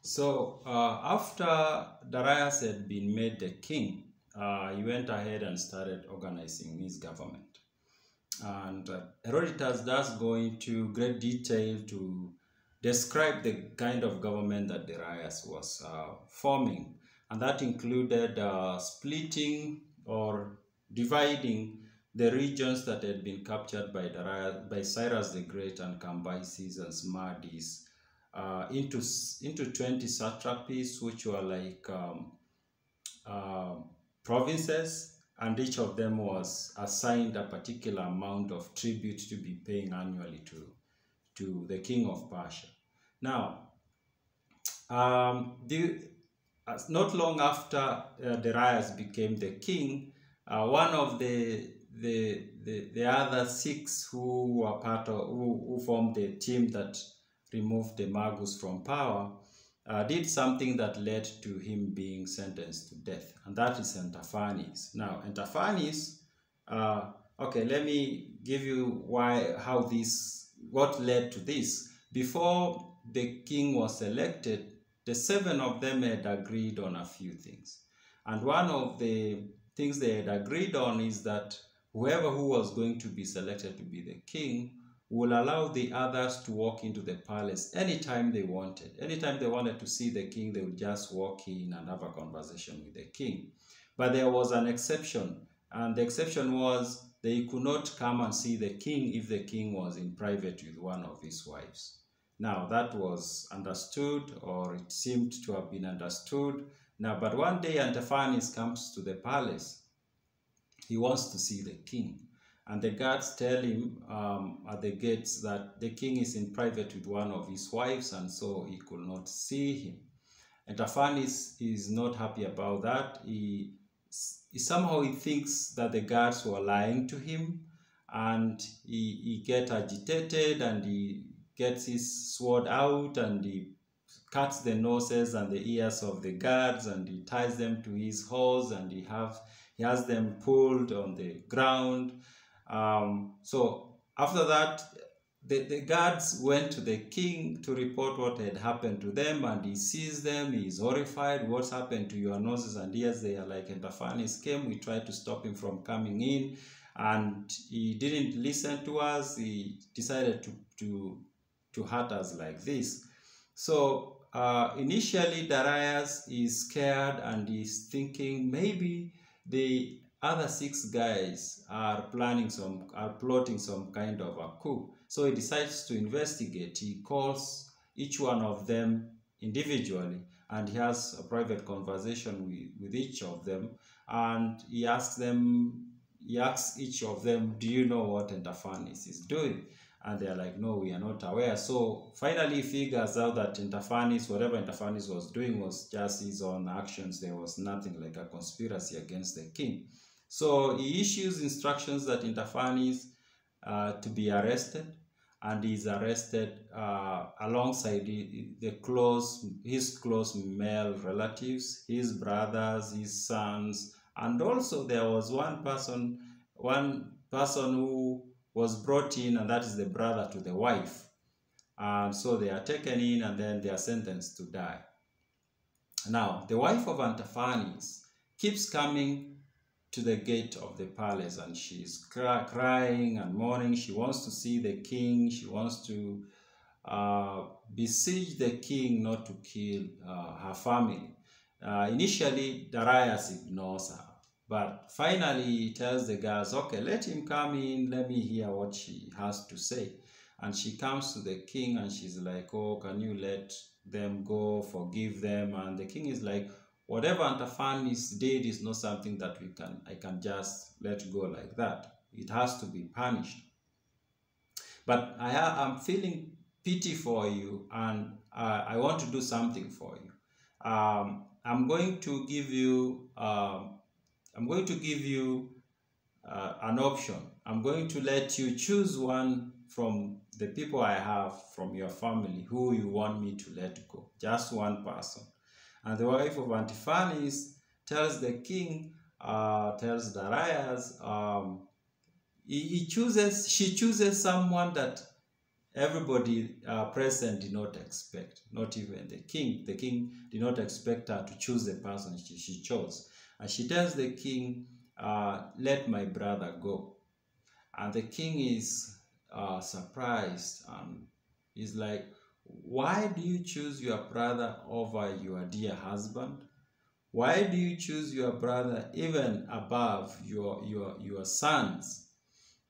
So after Darius had been made the king, he went ahead and started organizing his government. And Herodotus does go into great detail to describe the kind of government that Darius was forming. And that included splitting or dividing the regions that had been captured by Cyrus the Great and Cambyses and Smarties into 20 satrapies, which were like provinces, and each of them was assigned a particular amount of tribute to be paying annually to the king of Persia. Now, not long after Darius became the king, one of the other six who were part of who formed the team that removed the Magus from power did something that led to him being sentenced to death, and that is Intaphernes. Now, Intaphernes, okay, let me give you what led to this. Before the king was elected, the 7 of them had agreed on a few things, and one of the things they had agreed on is that whoever who was going to be selected to be the king will allow the others to walk into the palace anytime they wanted. Anytime they wanted to see the king, they would just walk in and have a conversation with the king. But there was an exception, and the exception was they could not come and see the king if the king was in private with one of his wives. Now, that was understood, or it seemed to have been understood. Now, but one day Intaphernes comes to the palace. He wants to see the king. And the guards tell him at the gates that the king is in private with one of his wives, and so he could not see him. And Intaphernes is not happy about that. He somehow thinks that the guards were lying to him, and he gets agitated, and he gets his sword out, and he cuts the noses and the ears of the guards, and he ties them to his horse, and he has them pulled on the ground. So after that, the guards went to the king to report what had happened to them, and he sees them. He's horrified. What's happened to your noses and ears? They are like, Intaphernes came. We tried to stop him from coming in, and he didn't listen to us. He decided to hurt us like this. So initially, Darius is scared, and he's thinking maybe the other 6 guys are plotting some kind of a coup. So he decides to investigate. He calls each one of them individually, and he has a private conversation with each of them, and he asks each of them, do you know what Intaphernes is doing? And they're like, no, we are not aware. So finally he figures out that whatever Intaphernes was doing was just his own actions. There was nothing like a conspiracy against the king. So he issues instructions that Intaphernes to be arrested, and he's arrested alongside his close male relatives, his brothers, his sons, and also there was one person who was brought in, and that is the brother to the wife. So they are taken in, and then they are sentenced to die. Now, the wife of Intaphernes keeps coming to the gate of the palace, and she's crying and mourning. She wants to see the king. She wants to beseech the king not to kill her family. Initially, Darius ignores her, but finally he tells the guards, okay, let him come in, let me hear what she has to say. And she comes to the king, and she's like, oh, can you let them go, forgive them? And the king is like, whatever Intaphernes did is not something that I can just let go like that. It has to be punished. But I'm feeling pity for you, and I want to do something for you. I'm going to give you an option. I'm going to let you choose one from the people I have from your family who you want me to let go. Just one person. And the wife of Intaphernes tells the king, tells Darius, she chooses someone that everybody present did not expect, not even the king. The king did not expect her to choose the person she chose. And she tells the king, let my brother go. And the king is surprised, and he's like, why do you choose your brother over your dear husband? Why do you choose your brother even above your sons?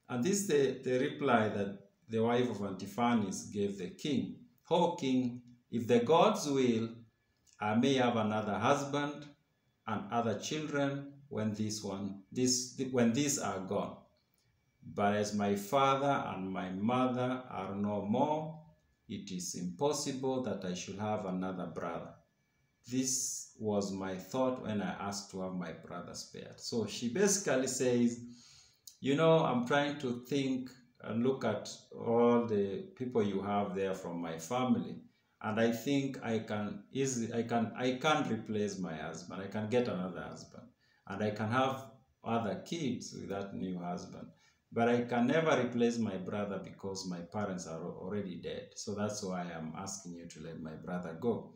And this is the reply that the wife of Intaphernes gave the king. O king, if the gods will, I may have another husband and other children when these are gone. But as my father and my mother are no more, it is impossible that I should have another brother. This was my thought when I asked to have my brother spared. So she basically says, you know, I'm trying to think and look at all the people you have there from my family, and I think I can replace my husband. I can get another husband, and I can have other kids with that new husband. But I can never replace my brother because my parents are already dead. So that's why I'm asking you to let my brother go.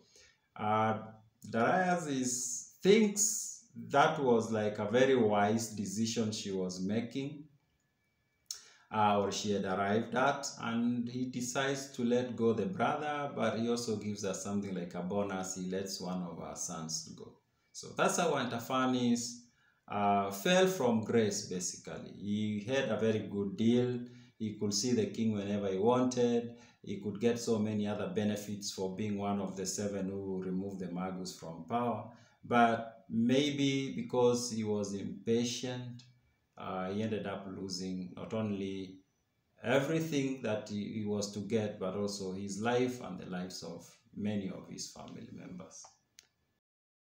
Darius thinks that was like a very wise decision she was making, or she had arrived at, and he decides to let go the brother, but he also gives her something like a bonus. He lets one of her sons go. So that's how Intaphernes fell from grace, basically. He had a very good deal. He could see the king whenever he wanted. He could get so many other benefits for being one of the 7 who removed the Magus from power. But maybe because he was impatient, he ended up losing not only everything that he was to get, but also his life and the lives of many of his family members.